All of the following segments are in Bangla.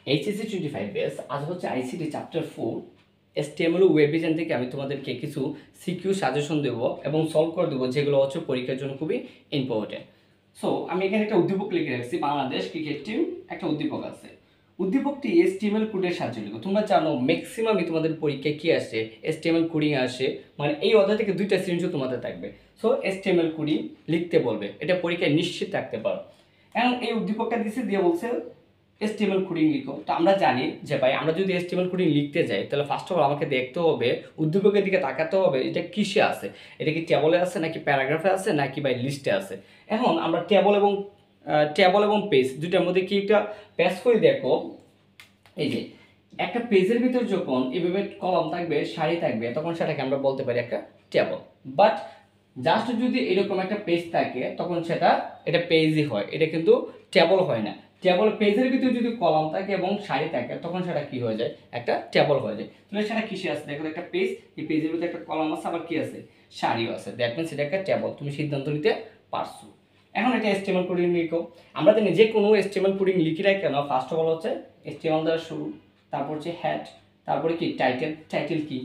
এইচএসসি 25 বেস আজ হচ্ছে আইসিটি চ্যাপ্টার 4 এসটিএমএল ও ওয়েব ডিজাইন থেকে আমি তোমাদেরকে কিছু সিকিউ সাজেশন দেব এবং সলভ করে দেবো যেগুলো হচ্ছে পরীক্ষার জন্য খুবই ইম্পর্টেন্ট। সো আমি এখানে একটা উদ্দীপক লিখে রাখছি, বাংলাদেশ ক্রিকেট টিম একটা উদ্দীপক আছে। উদ্দীপকটি এসটিএমএল কোডের সাহায্যে লিখো। তোমরা জানো ম্যাক্সিমামই তোমাদের পরীক্ষায় কি আসে, এসটিএমএল কোডিং আসে, মানে এই অধ্যায় থেকে দুইটা শ্রেণী তোমাদের থাকবে। সো এসটিএমএল কোডিং লিখতে বলবে, এটা পরীক্ষায় নিশ্চিত থাকতে পারো। এখন এই উদ্দীপকটা দিছে দিয়ে বলছে এসটিএমএল কোডিং লিখো। তো আমরা জানি যে ভাই আমরা যদি এসটিএমএল কোডিং লিখতে যাই তাহলে ফার্স্ট অফ অল আমাকে দেখতে হবে, উদ্দীপকের দিকে তাকাতে হবে এটা কিসে আছে, এটা কি টেবলে আছে নাকি প্যারাগ্রাফে আছে নাকি ভাই লিস্টে আছে। এখন আমরা টেবল এবং পেজ দুইটার মধ্যে কি একটা পেজ করে দেখো, এই যে একটা পেজের ভিতর যখন এভাবে কলাম থাকবে, সারি থাকবে, তখন সেটাকে আমরা বলতে পারি একটা টেবল। বাট জাস্ট যদি এরকম একটা পেজ থাকে তখন এটা পেজই হয়, এটা কিন্তু টেবল হয় না। টেবল পেজের ভিতরে যদি কলাম থাকে এবং সারি থাকে তখন সেটা কি হয়ে যায়, একটা টেবল হয়ে যায়। তাহলে সেটা কিসে আছে দেখো, একটা পেজ, এই পেজের ভিতরে একটা কলাম আছে, আবার কি আছে, সারিও আছে, দ্যাট মিন্স এটা একটা টেবল। তুমি সিদ্ধান্ত নিতে পারছো। এখন এটা এসটিএমএল কোডিং লিখো। আমরা জানি যে কোনো এসটিএমএল কোডিং লিখি না কেন ফার্স্ট অফ অল হচ্ছে এসটিএমএল দ্বারা শুরু, তারপর হচ্ছে হেড, তারপরে কি টাইটেল কি,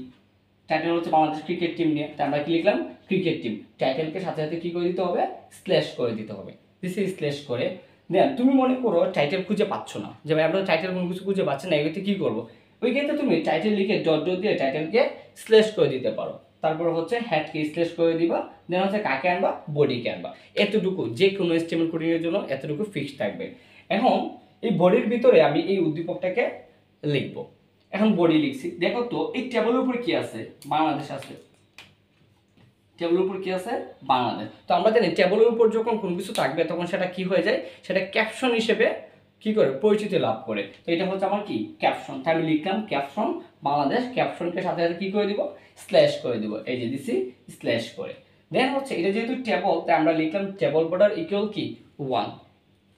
টাইটেল হচ্ছে বাংলাদেশ ক্রিকেট টিম নিয়ে, তাই আমরা কি লিখলাম, ক্রিকেট টিম। টাইটেলকে সাথে সাথে কি করে দিতে হবে, স্ল্যাশ করে দিতে হবে। দিস স্ল্যাশ করে দেন তুমি মনে করো টাইটেল খুঁজে পাচ্ছ না, যে ভাই আমরা টাইটেল কোনো কিছু খুঁজে পাচ্ছি না, এগুলোতে কি করবো, ওই ক্ষেত্রে তুমি টাইটেল লিখে ডট ডট দিয়ে টাইটেলকে স্ল্যাশ করে দিতে পারো। তারপর হচ্ছে হেডকে স্ল্যাশ করে দিবা, দেন হচ্ছে কাকে আনবা, বডিকে আনবা। এতটুকু যে কোনো এসটিএমএল কোডিং এর জন্য এতটুকু ফিক্স থাকবে। এখন এই বডির ভিতরে আমি এই উদ্দীপকটাকে লিখবো। এখন বডি লিখছি, দেখো তো এই টেবিলের উপর কি আছে, বাংলাদেশ আছে। টেবিলের উপর কি আছে, বাংলাদেশ। তো আমরা জানি টেবিলের উপর যখন কোনো কিছু থাকবে তখন সেটা কি হয়ে যায়, সেটা ক্যাপশন হিসেবে কি করে পরিচিতি লাভ করে। তো এটা হচ্ছে আমার কি, ক্যাপশন। তাই আমি লিখলাম ক্যাপশন বাংলাদেশ, ক্যাপশনকে সাথে সাথে কি করে দিব, স্ল্যাশ করে দিব, এই যে দিছি স্ল্যাশ করে। দেন হচ্ছে এটা যেহেতু টেবল, তাই আমরা লিখলাম টেবল বর্ডার ইকুয়াল কি 1।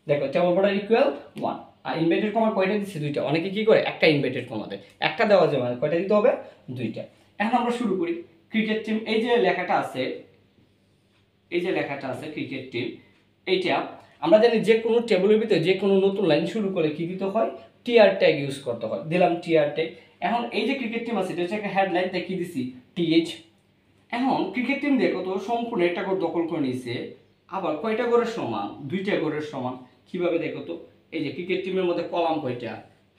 দেখো টেবল বর্ডার ইকুয়াল 1। আর ইনভার্টেড কমা কয়টা দিচ্ছি, দুইটা। অনেকে কি করে একটা ইনভার্টেড কমা দেয়, একটা দেওয়া যাবে না, কয়টা দিতে হবে, দুইটা। এখন আমরা শুরু করি। ক্রিকেট টিম, এই যে লেখাটা আছে, এই যে লেখাটা আছে ক্রিকেট টিম, এইটা আমরা জানি যে কোনো টেবিলের ভিতরে যে কোনো নতুন লাইন শুরু করে কি দিতে হয়, টিআর ট্যাগ ইউজ করতে হয়। দিলাম টিআর ট্যাগ। এখন এই যে ক্রিকেট টিম আছে এটা হচ্ছে একটা হেডলাইন, তাই কি দিছি, টিএইচ। এখন ক্রিকেট টিম দেখো তো সম্পূর্ণ একটা ঘর দখল করে নিয়েছে, আবার কয়টা ঘরের সমান, দুইটা ঘরের সমান। কিভাবে দেখো তো, এই যে ক্রিকেট টিমের মধ্যে কলাম কয়টা,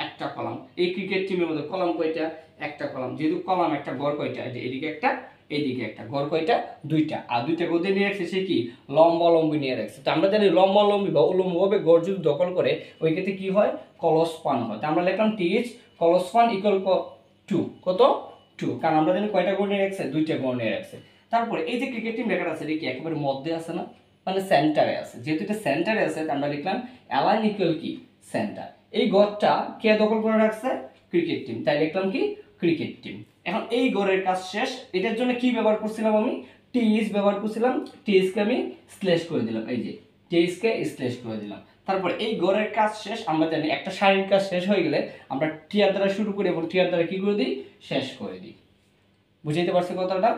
একটা কলাম। এই ক্রিকেট টিমের মধ্যে কলাম কয়টা, একটা কলাম। যেহেতু কলাম একটা, ঘর কয়টা, এদিকে একটা এইদিকে একটা, ঘর কয়টা, দুইটা। আর দুইটা গদি নিয়ে রাখছে সে কি, লম্বালম্বী নিয়ে রাখছে। তো আমরা জানি লম্বালম্বী বা উলম্বভাবে ঘর যদি দখল করে ওই ক্ষেত্রে কি হয়, কলস্পান হয়। তো আমরা লিখলাম টিএইচ কলস্পান ইকুয়াল 2, কত 2, কারণ আমরা জানি কয়টা ঘর নিয়ে রাখছে, দুইটা ঘর নিয়ে রাখছে। তারপরে এই যে ক্রিকেট টিম লেখাটা আছে এটা কি একেবারে মধ্যে আছে না, মানে সেন্টারে আছে। যেহেতু এটা সেন্টারে আছে আমরা লিখলাম অ্যালাইন ইকুয়াল কি, সেন্টার। এই ঘরটা কে দখল করে রাখছে, ক্রিকেট টিম, তাই লিখলাম কি, ক্রিকেট টিম। এখন এই ঘরের কাজ শেষ। এটার জন্য কি ব্যবহার করছিলাম, আমি টিএস ব্যবহার করছিলাম। টিএস কে আমি স্ল্যাশ করে দিলাম, এই যে টিএস কে স্ল্যাশ করে দিলাম। তারপর এই ঘরের কাজ শেষ। আমরা জানি একটা শারীরিক কাজ শেষ হয়ে গেলে আমরা টিআর দ্বারা শুরু করি এবং টিআর দ্বারা কি করে দিই, শেষ করে দিই। বুঝাইতে পারছি কথাটা?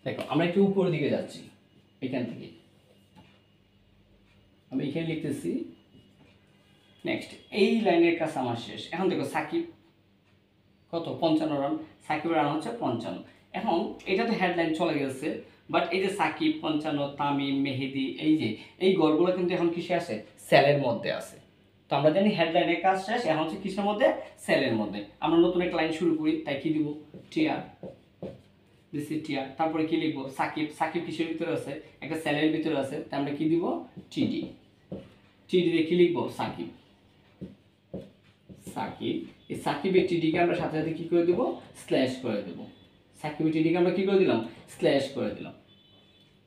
দেখো আমরা একটু উপরের দিকে যাচ্ছি, এখান থেকে আমি এখানে লিখতেছি নেক্সট। এই লাইনের কাজ আমার শেষ। এখন দেখো সাকিব কত, 55 রান। সাকিবের রান হচ্ছে 55। এখন এটা তো হেডলাইন চলে গেছে, বাট এই যে সাকিব 55, তামিম, মেহেদি, এই যে এই গড়গুলো কিন্তু এখন কিসে আসে, সেলের মধ্যে আছে। তো আমরা জানি হেডলাইনের কাজ শেষ, এখন হচ্ছে কিসের মধ্যে, সেলের মধ্যে। আমরা নতুন একটা লাইন শুরু করি, তাই কি দিব, টিআর দিছি, টিআর। তারপরে কি লিখবো, সাকিব। সাকিব কিসের ভিতরে আছে, একটা সেলের ভিতরে আছে, তাই আমরা কি দিব, টিডি। টিডি দিয়ে কি লিখবো, সাকিব। সাকিব, এই সাকিবের টিডিকে আমরা সাথে সাথে কি করে দেব, স্ল্যাশ করে দেব। সাকিবের টিডিকে আমরা কি করে দিলাম, স্ল্যাশ করে দিলাম।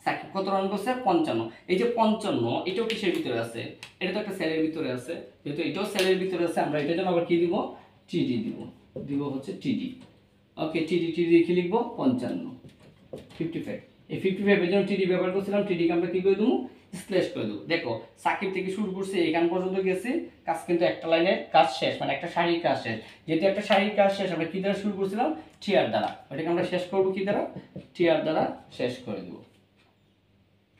সাকিব কত রান করছে, 55। এই যে 55 এটাও কিসের ভিতরে আছে, এটা তো একটা সেলের ভিতরে আছে। যেহেতু এটাও সেলের ভিতরে আছে আমরা এটার জন্য আবার কি দিব, টিডি দিব হচ্ছে টিডি। ওকে, টিডি কি লিখবো, 55, 55। এই 55 এর জন্য টিডি ব্যবহার করছিলাম, টিডিকে আমরা কি করে দেবো, স্ল্যাশ করে দেবো। দেখো সাকিব থেকে শুরু করছে এখান পর্যন্ত গেছে, কাজ কিন্তু একটা লাইনের কাজ শেষ, মানে একটা শারীরিক কাজ শেষ। যেহেতু একটা শারীরিক কাজ শেষ, আমরা কি দ্বারা শুরু করছিলাম, টিআর দ্বারা। ওটাকে আমরা শেষ করবো কি দ্বারা, টিআর দ্বারা শেষ করে দেবো।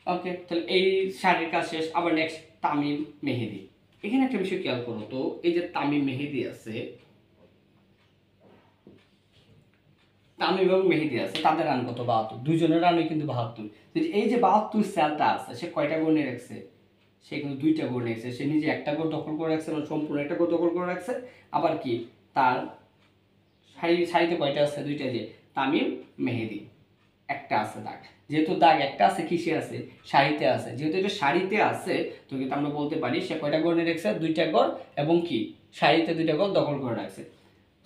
ওকে, তাহলে এই শাড়ির কাজ শেষ। আবার নেক্সট তামিম মেহেদি। এখানে একটা বিষয় খেয়াল করো তো, এই যে তামিম মেহেদি আছে, তামিম এবং মেহেদি আছে, তাদের রান কত? 72। দুইজনের রানই কিন্তু 72। এই যে 72 সেলটা আছে, সে কয়টা গোল নিয়ে রাখছে? সে কিন্তু 2টা গোল নিয়েছে। সে নিজে একটা গোল দখল করে রাখছে, মানে সম্পূর্ণ একটা গোল দখল করে রাখছে। আবার কি তার সারিতে কয়টা আছে? 2টা। যে তামিম মেহেদি একটা আছে দাগ, যেহেতু দাগ একটা আছে, কিসে আছে? সারিতে আছে। যেহেতু এটা সারিতে আছে, তো কিন্তু আমরা বলতে পারি সে কয়টা গোল নিয়ে রাখছে? 2টা গোল, এবং কি সারিতে 2টা গোল দখল করে রাখছে।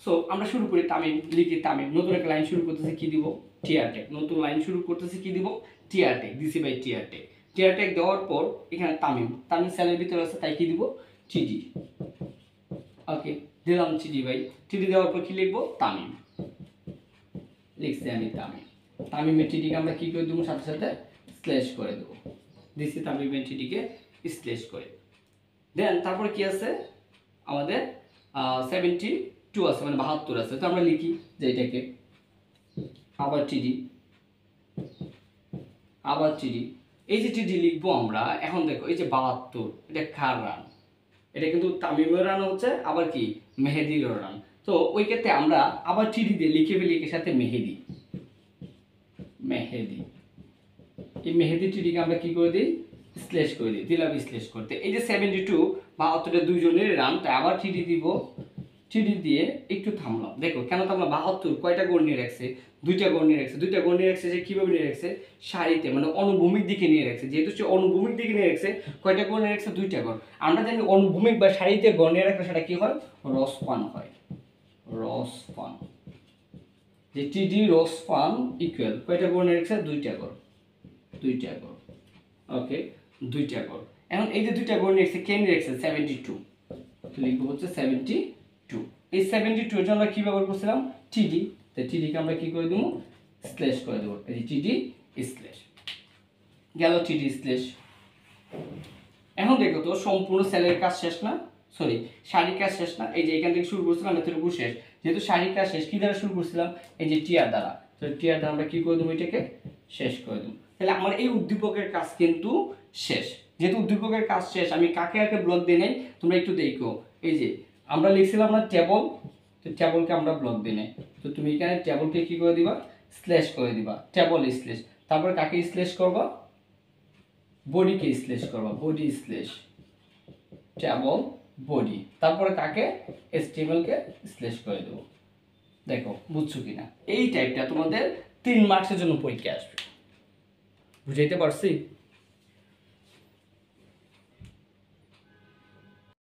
সো আমরা শুরু করি। তামিম লিখি তামিম, নতুন একটা লাইন শুরু করতেছি, কি দিব? TR tag. নতুন লাইন শুরু করতেছি, কি দিব? টিআর ট্যাগ দিছি by TR tag. TR tag দেওয়ার পর এখানে তামিম, তামিম সেলের ভিতরে আছে, তাই কি দিব? টিডি। ওকে, দিলাম টিডি বাই। টিডি দেওয়ার পর কি লিখবো? তামিম। লিখছি আমি তামিম। তামিমের টিডিকে আমরা কি করে দেবো? সাথে সাথে স্ল্যাশ করে দেবো। দিছি তামিমের টিডিকে স্ল্যাশ করে। দেন তারপরে কি আছে আমাদের? 72 আছে, মানে 72 আছে। তো আমরা লিখি যে এটাকে আবার টিডি, আবার টিডি। এই যে টিডি লিখবো আমরা এখন, দেখো এই যে 72, এটা কার রান? এটা কিন্তু তামিমের রান হচ্ছে, আবার কি মেহেদির রান। তো ওই ক্ষেত্রে আমরা আবার টিডি দিয়ে লিখে ফেলি এর সাথে মেহেদি। মেহেদি, এই মেহেদি টিডিকে আমরা কি করে দিই? স্ল্যাশ করে দিই। দিলাম স্ল্যাশ করতে। এই যে 72, 72টা দুইজনের রান, তাই আবার টিডি দিব। টিডি দিয়ে একটু থামলাম। দেখো কেন থামলাম? 72 কয়টা গোল নিয়ে রাখছে? 2টা গোল নিয়ে রাখছে। 2টা গোল নিয়ে রাখছে, যে কিভাবে নিয়ে রাখছে? সারিতে, মানে অনুভূমিক দিকে নিয়ে রাখছে। যেহেতু সে অনুভূমিক দিকে নিয়ে রাখছে, কয়টা গোল নিয়ে রাখছে? 2টা গোল। আমরা জানি অনুভূমিক বা সারিতে গোল নিয়ে রাখলে সেটা কি হয়? রসপান হয়। রসপান। যে টিডি রসপান ইকুয়াল কয়টা গোল নিয়ে রাখছে? 2টা গোল। 2টা গোল। ওকে, 2টা গোল। এখন এই যে 2টা গোল নিয়ে রাখছে, কে নিয়ে রাখছে? 72। তো লিখবো হচ্ছে 72। এই 72 এর জন্য আমরা কি ব্যবহার করছিলাম? টিডি। তো টিডিকে আমরা কি করে দেবো? স্ল্যাশ করে দেবো। এই যে টিডি স্ল্যাশ গেল, টিডি স্ল্যাশ। এখন দেখো তো সম্পূর্ণ সেলের কাজ শেষ না? সরি, শাড়ির কাজ শেষ না? এই যে এখান থেকে শুরু করছিলাম, এতটুকু শেষ। যেহেতু শাড়ির কাজ শেষ, কি দ্বারা শুরু করছিলাম? এই যে টিয়ার দ্বারা। তো টিয়ার দ্বারা আমরা কি করে দেবো? এটাকে শেষ করে দেবো। তাহলে আমার এই উদ্দীপকের কাজ কিন্তু শেষ। যেহেতু উদ্দীপকের কাজ শেষ, আমি কাকে কাকে ব্লক দিই নাই তোমরা একটু দেখো। এই যে আমরা লিখছিলাম না টেবল, তো টেবলকে আমরা ব্লক দিই নাই। তো তুমি এখানে টেবলকে কি করে দিবা? স্ল্যাশ করে দিবা। Table slash. তারপর কাকে স্ল্যাশ করবা? বডিকে স্ল্যাশ করবা। Body slash table body. তারপরে কাকে? HTML কে স্ল্যাশ করে দেবো। দেখো বুঝছো কিনা? এই টাইপটা তোমাদের 3 মার্কসের জন্য পরীক্ষা আসবে। বুঝাইতে পারছি?